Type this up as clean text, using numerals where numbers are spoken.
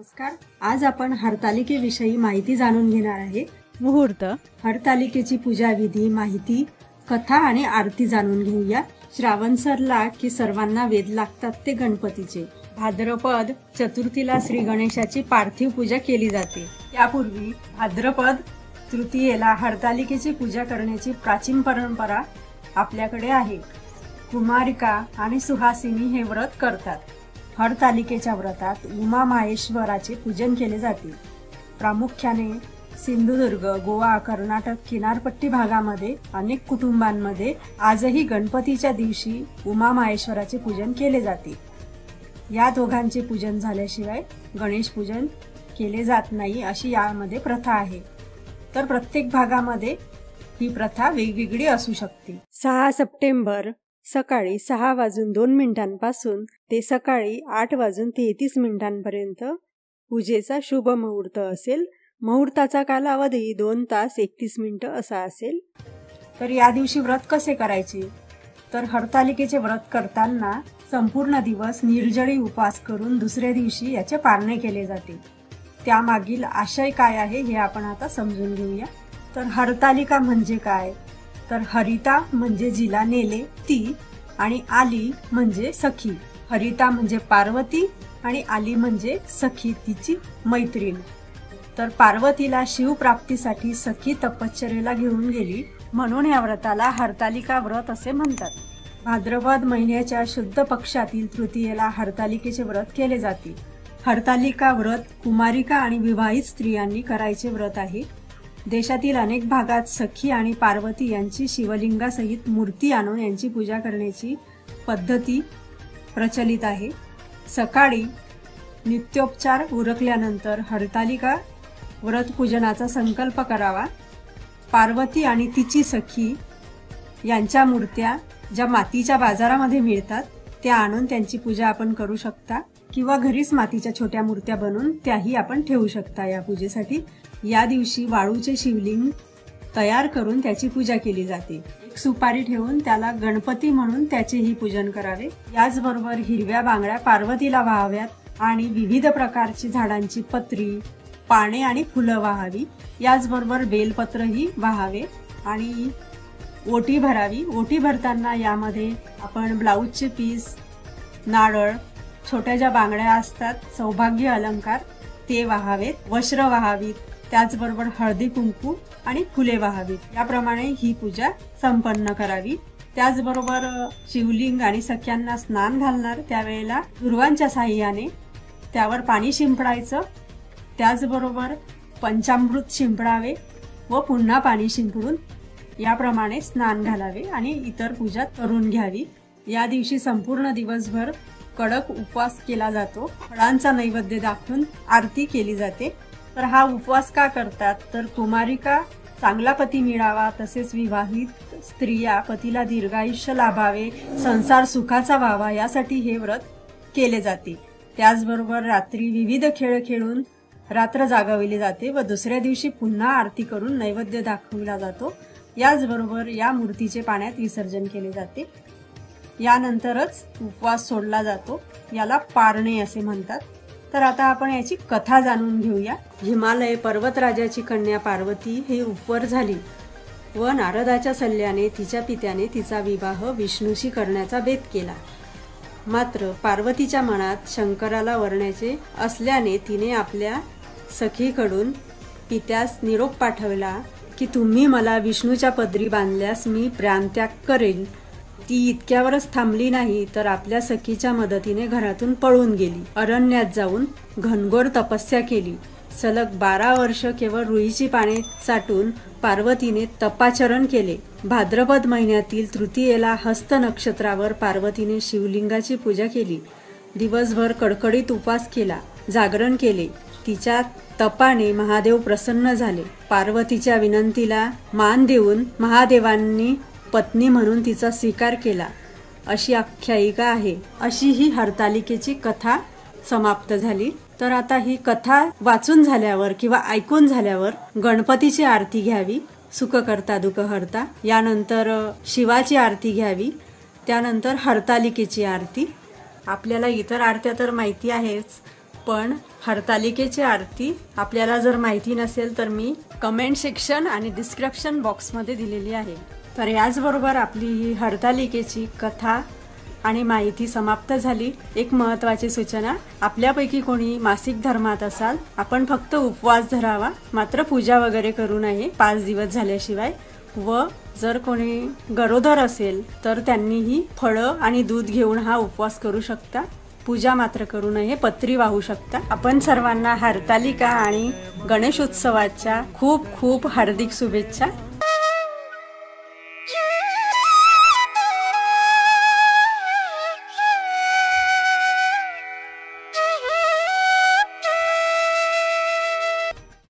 नमस्कार. आज आपण हरतालिकेविषयी माहिती जाणून घेणार आहे. मुहूर्त, हरतालिकेची पूजा विधी, माहिती, कथा आणि आरती जाणून घेऊया. श्रावण सरला की सर्वांना वेध लागतात ते गणपतीचे. भाद्रपद चतुर्थीला श्री गणेशाची पार्थिव पूजा केली जाते. यापूर्वी भाद्रपद तृतीयेला हरतालिकेची पूजा करण्याची प्राचीन परंपरा आपल्याकडे आहे. कुमारिका आणि सुहासिनी हे व्रत करतात. हरतालिकेच्या व्रतात उमा माहेश्वराचे पूजन केले जाते. प्रामुख्याने सिंधुदुर्ग, गोवा, कर्नाटक किनारपट्टी भागामध्ये अनेक कुटुंबांमध्ये आजही गणपतीच्या दिवशी उमा माहेश्वराचे पूजन केले जाते. या दोघांचे पूजन झाल्याशिवाय गणेश पूजन केले जात नाही अशी यामध्ये प्रथा आहे. तर प्रत्येक भागामध्ये ही प्रथा वेगवेगळी असू शकते. 6 सप्टेंबर सकाळी 6:02 ते सकाळी 8:33 पूजेचा शुभ मुहूर्त असेल. मुहूर्ताचा कालावधी 2 तास 31 मिनिटं असा असेल. तर या दिवशी व्रत कसे करायचे? तर हरतालिकेचे व्रत करताना संपूर्ण दिवस निर्जळी उपवास करून दुसऱ्या दिवशी याचे पारणे केले जाते. त्यामागील आशय काय आहे हे आपण आता समजून घेऊया. तर हरतालिका म्हणजे काय? तर हरिता म्हणजे जिला नेले ती, आणि आली म्हणजे सखी. हरिता म्हणजे पार्वती आणि आली म्हणजे सखी, तिची मैत्रीण. तर पार्वतीला शिवप्राप्तीसाठी सखी तपश्चर्येला घेऊन गेली, म्हणून या व्रताला हरतालिका व्रत असे म्हणतात. भाद्रपद महिन्याच्या शुद्ध पक्षातील तृतीयेला हरतालिकेचे व्रत केले जाते. हरतालिका व्रत कुमारिका आणि विवाहित स्त्रियांनी करायचे व्रत आहे. देशातील अनेक भागात सखी आणि पार्वती यांची शिवलिंगासहित मूर्ती आणून यांची पूजा करण्याची पद्धती प्रचलित आहे. सकाळी नित्योपचार उरकल्यानंतर हरतालिका व्रत पूजनाचा संकल्प करावा. पार्वती आणि तिची सखी यांच्या मूर्त्या ज्या मातीच्या बाजारामध्ये मिळतात त्या आणून त्यांची पूजा आपण करू शकता, किंवा घरीच मातीच्या छोट्या मूर्त्या बनवून त्याही आपण ठेवू शकता या पूजेसाठी. या दिवशी वाळूचे शिवलिंग तयार करून त्याची पूजा केली जाते. एक सुपारी ठेवून त्याला गणपती म्हणून त्याचेही पूजन करावे. याचबरोबर हिरव्या बांगड्या पार्वतीला वाहाव्यात आणि विविध प्रकारची झाडांची पत्री, पाने आणि फुलं वाहावी. याचबरोबर बेलपत्रही वाहावे आणि ओटी भरावी. ओटी भरताना यामध्ये आपण ब्लाऊजचे पीस, नारळ, छोट्या ज्या बांगड्या असतात, सौभाग्य अलंकार ते वाहावेत, वस्त्र वाहावीत, त्याचबरोबर हळदी कुंकू आणि फुले वाहावीत. याप्रमाणे ही पूजा संपन्न करावी. त्याचबरोबर शिवलिंग आणि सख्यांना स्नान घालणार त्यावेळेला दुर्वांच्या साह्याने त्यावर पाणी शिंपडायचं. त्याचबरोबर पंचामृत शिंपडावे व पुन्हा पाणी शिंपडून याप्रमाणे स्नान घालावे आणि इतर पूजा करून घ्यावी. या दिवशी संपूर्ण दिवसभर कडक उपवास केला जातो. फळांचा नैवेद्य दाखवून आरती केली जाते. तर हा उपवास का करतात? तर कुमारिका चांगला पती मिळावा, तसेच विवाहित स्त्रिया पतीला दीर्घायुष्य लाभावे, संसार सुखाचा व्हावा यासाठी हे व्रत केले जाते. त्याचबरोबर रात्री विविध खेळ खेळून रात्र जागविली जाते व दुसऱ्या दिवशी पुन्हा आरती करून नैवेद्य दाखविला जातो. याचबरोबर या मूर्तीचे पाण्यात विसर्जन केले जाते. यानंतरच उपवास सोडला जातो. याला पारणे असे म्हणतात. तर आता आपण याची कथा जाणून घेऊया. हिमालय पर्वतराजाची कन्या पार्वती ही उपवर झाली व नारदाच्या सल्ल्याने तिच्या पित्याने तिचा विवाह विष्णूशी करण्याचा बेत केला. मात्र पार्वतीच्या मनात शंकराला वरण्याचे असल्याने तिने आपल्या सखीकडून पित्यास निरोप पाठवला की तुम्ही मला विष्णूच्या पदरी बांधल्यास मी प्राणत्याग करेन. ती इतक्यावरच थांबली नाही तर आपल्या सखीच्या मदतीने घरातून पळून गेली. अरण्यात जाऊन घनघोर तपस्या केली. सलग 12 वर्ष केवळ रुईची पाने चाटून पार्वतीने तपाचरण केले. भाद्रपद महिन्यातील तृतीयेला हस्त नक्षत्रावर पार्वतीने शिवलिंगाची पूजा केली. दिवसभर कडकडीत उपवास केला, जागरण केले. तिच्या तपाने महादेव प्रसन्न झाले. पार्वतीच्या विनंतीला मान देऊन महादेवांनी पत्नी म्हणून तिचा स्वीकार केला अशी आख्यायिका आहे. अशी ही हरतालिकेची कथा समाप्त झाली. तर आता ही कथा वाचून झाल्यावर किंवा ऐकून झाल्यावर गणपतीची आरती घ्यावी, सुख करता दुःख हरता. यानंतर शिवाची आरती घ्यावी, त्यानंतर हरतालिकेची आरती. आपल्याला इतर आरत्या तर माहिती आहेच, पण हरतालिकेची आरती आपल्याला जर माहिती नसेल तर मी कमेंट सेक्शन आणि डिस्क्रिप्शन बॉक्समध्ये दिलेली आहे। तर याचबरोबर आपली ही हरतालिकेची कथा आणि माहिती समाप्त झाली। एक महत्त्वाची सूचना, आपल्यापैकी कोणी मासिक धर्मात असाल, आपण फक्त उपवास धरावा, मात्र पूजा वगैरे करू नये 5 दिवस झाल्याशिवाय। व जर कोणी गरोदर असेल तर त्यांनीही फळं आणि दूध घेऊन हा उपवास करू शकता, पूजा मात्र करू नये, पत्री वाहू शकता। आपण सर्वांना हरतालिका आणि गणेश उत्सवाच्या खूप खूप हार्दिक शुभेच्छा।